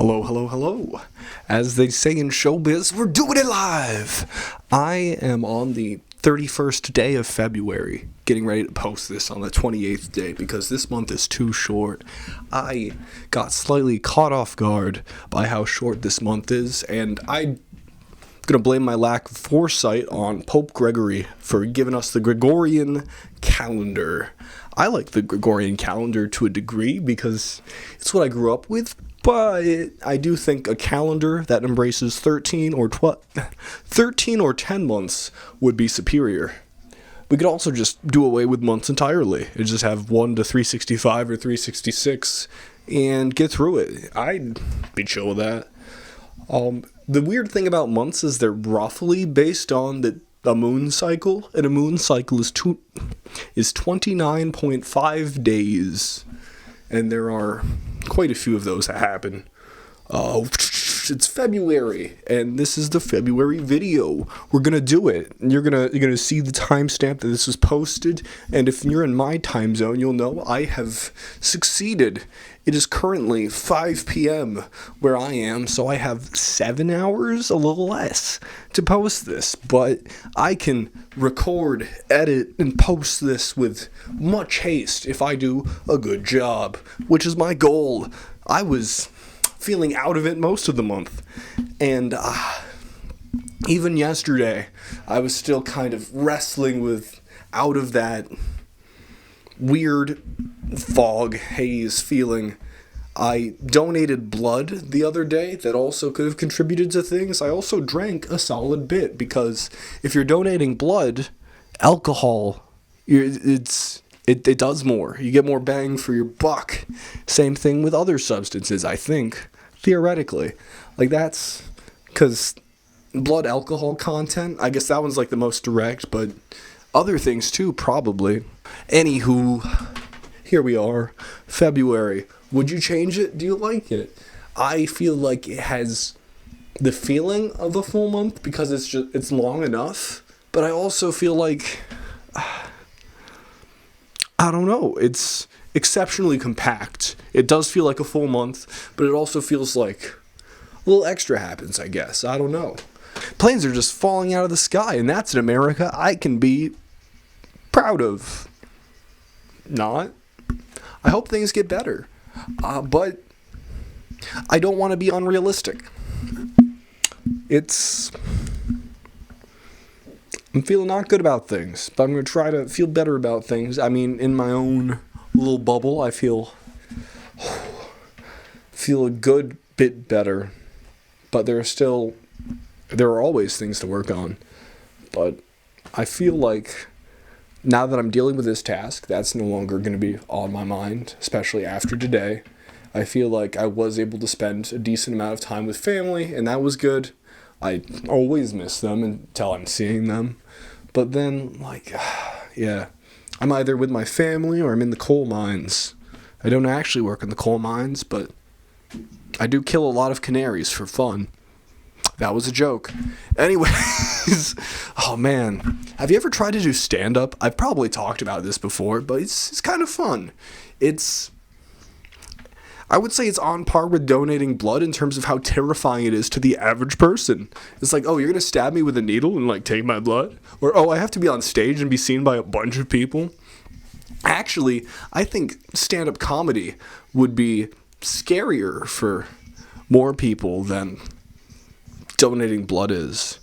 Hello, hello, hello. As they say in showbiz, we're doing it live. I am on the 31st day of February, getting ready to post this on the 28th day because this month is too short. I got slightly caught off guard by how short this month is, and I'm going to blame my lack of foresight on Pope Gregory for giving us the Gregorian calendar. I like the Gregorian calendar to a degree because it's what I grew up with. But I do think a calendar that embraces 13 or 10 months would be superior. We could also just do away with months entirely and just have 1 to 365 or 366 and get through it. I'd be chill with that. The weird thing about months is they're roughly based on a moon cycle, and a moon cycle is 29.5 days, and there are quite a few of those that happen. It's February, and this is the February video. We're gonna do it. You're gonna see the timestamp that this was posted, and if you're in my time zone, you'll know I have succeeded. It is currently 5 p.m. where I am, so I have 7 hours, a little less, to post this. But I can record, edit, and post this with much haste if I do a good job, which is my goal. I was feeling out of it most of the month, and even yesterday, I was still kind of wrestling with out of that weird fog haze feeling. I donated blood the other day that also could have contributed to things. I also drank a solid bit because if you're donating blood, alcohol, it does more. You get more bang for your buck. Same thing with other substances, I think, theoretically. Like, that's because blood alcohol content, I guess that one's like the most direct, but other things too, probably. Anywho, here we are, February. Would you change it? Do you like it? I feel like it has the feeling of a full month because it's long enough, but I also feel like I don't know, it's exceptionally compact. It does feel like a full month, but it also feels like a little extra happens, I guess. I don't know. Planes are just falling out of the sky, and that's in America I can be proud of. Not. I hope things get better. But I don't want to be unrealistic. I'm feeling not good about things, but I'm going to try to feel better about things. I mean, in my own little bubble, I feel a good bit better. But there are always things to work on. But I feel like now that I'm dealing with this task, that's no longer going to be on my mind, especially after today. I feel like I was able to spend a decent amount of time with family, and that was good. I always miss them until I'm seeing them. But then, yeah, I'm either with my family or I'm in the coal mines. I don't actually work in the coal mines, but I do kill a lot of canaries for fun. That was a joke. Anyways, oh man, have you ever tried to do stand-up? I've probably talked about this before, but it's kind of fun. I would say it's on par with donating blood in terms of how terrifying it is to the average person. It's like, oh, you're going to stab me with a needle and take my blood? Or, oh, I have to be on stage and be seen by a bunch of people? Actually, I think stand-up comedy would be scarier for more people than donating blood is.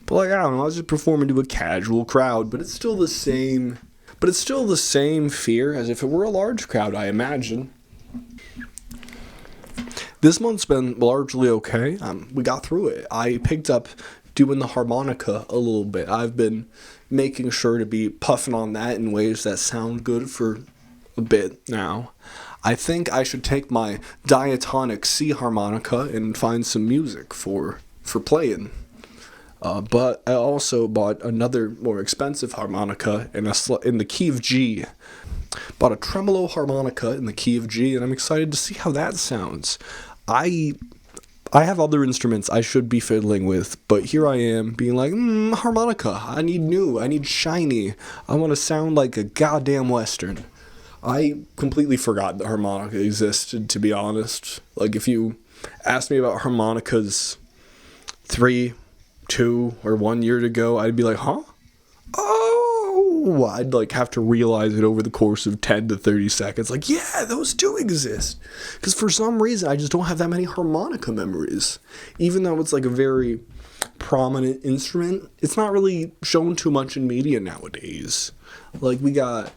But I don't know, I was just performing to a casual crowd, but it's still the same fear as if it were a large crowd, I imagine. This month's been largely okay. We got through it. I picked up doing the harmonica a little bit. I've been making sure to be puffing on that in ways that sound good for a bit now. I think I should take my diatonic C harmonica and find some music for playing. But I also bought another more expensive harmonica in the key of G. Bought a tremolo harmonica in the key of G, and I'm excited to see how that sounds. I have other instruments I should be fiddling with, but here I am being like, harmonica, I need shiny, I want to sound like a goddamn Western. I completely forgot the harmonica existed, to be honest. Like, if you asked me about harmonicas 3, 2, or 1 year ago, I'd be like, huh? Oh, I'd like have to realize it over the course of 10 to 30 seconds. Like, yeah, those do exist. Because for some reason, I just don't have that many harmonica memories. Even though it's like a very prominent instrument, it's not really shown too much in media nowadays. Like, we got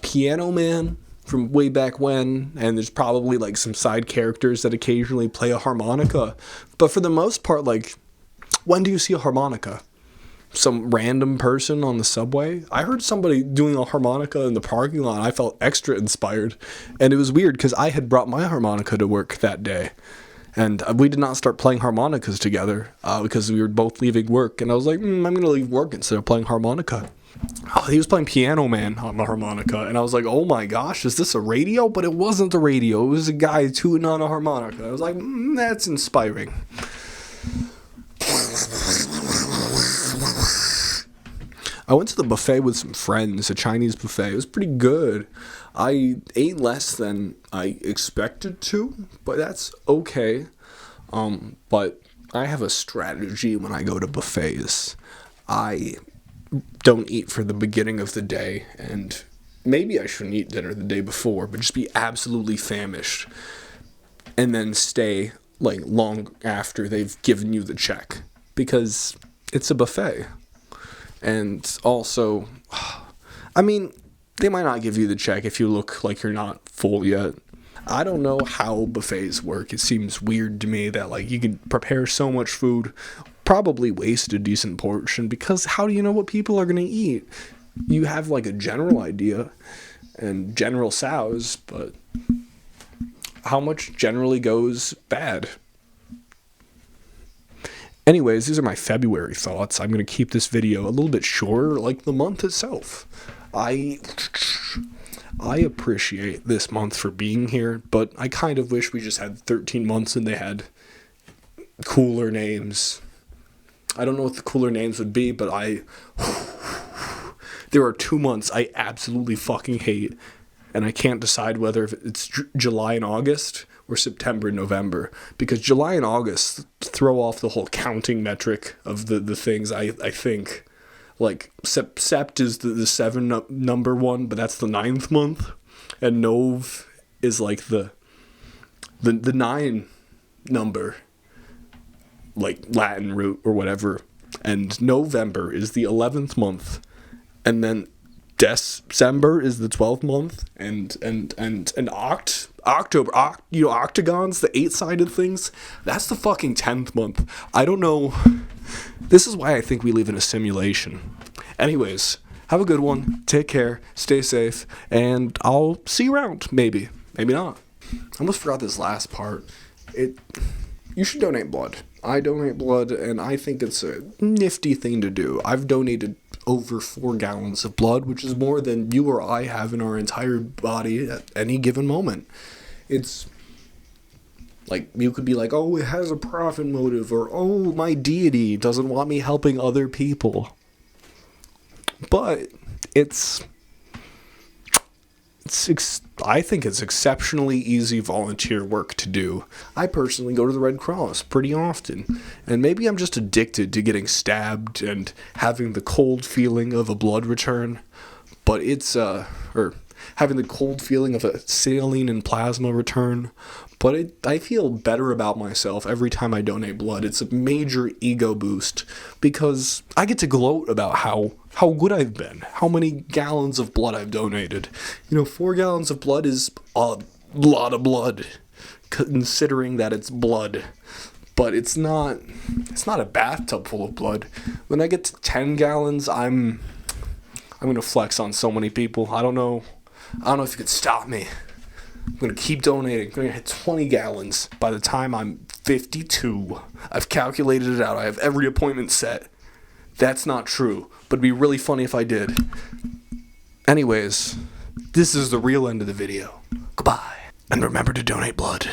Piano Man from way back when, and there's probably like some side characters that occasionally play a harmonica. But for the most part, like, when do you see a harmonica? Some random person on the subway? I heard somebody doing a harmonica in the parking lot. I felt extra inspired. And it was weird because I had brought my harmonica to work that day. And we did not start playing harmonicas together because we were both leaving work. And I was like, I'm going to leave work instead of playing harmonica. Oh, he was playing Piano Man on the harmonica. And I was like, oh my gosh, is this a radio? But it wasn't the radio. It was a guy tuning on a harmonica. I was like, that's inspiring. I went to the buffet with some friends, a Chinese buffet. It was pretty good. I ate less than I expected to, but that's okay. But I have a strategy when I go to buffets. I don't eat for the beginning of the day, and maybe I shouldn't eat dinner the day before, but just be absolutely famished, and then stay like long after they've given you the check, because it's a buffet. And also, I mean, they might not give you the check if you look like you're not full yet. I don't know how buffets work. It seems weird to me that like you can prepare so much food, probably waste a decent portion, because how do you know what people are going to eat? You have like a general idea and general sows, but how much generally goes bad? Anyways, these are my February thoughts. I'm going to keep this video a little bit shorter, like the month itself. I appreciate this month for being here, but I kind of wish we just had 13 months and they had cooler names. I don't know what the cooler names would be, but there are 2 months I absolutely fucking hate, and I can't decide whether it's July and August or September and November, because July and August throw off the whole counting metric of the things. I think, like, Sept is the 7 number one, but that's the 9th month, and Nov is like the 9 number, like Latin root or whatever, and November is the 11th month, and then December is the 12th month, and October, octagons, the 8-sided things, that's the fucking 10th month. I don't know. This is why I think we live in a simulation. Anyways, have a good one. Take care. Stay safe. And I'll see you around. Maybe. Maybe not. I almost forgot this last part. You should donate blood. I donate blood, and I think it's a nifty thing to do. I've donated over 4 gallons of blood, which is more than you or I have in our entire body at any given moment. It's like, you could be like, oh, it has a profit motive, or oh, my deity doesn't want me helping other people. But I think it's exceptionally easy volunteer work to do. I personally go to the Red Cross pretty often, and maybe I'm just addicted to getting stabbed and having the cold feeling of a blood return, but or having the cold feeling of a saline and plasma return, but I feel better about myself every time I donate blood. It's a major ego boost, because I get to gloat about how good I've been, how many gallons of blood I've donated. 4 gallons of blood is a lot of blood, considering that it's blood. But it's not a bathtub full of blood. When I get to 10 gallons, I'm going to flex on so many people. I don't know if you could stop me. I'm going to keep donating. I'm going to hit 20 gallons by the time I'm 52. I've calculated it out. I have every appointment set. That's not true, but it'd be really funny if I did. Anyways, this is the real end of the video. Goodbye. And remember to donate blood.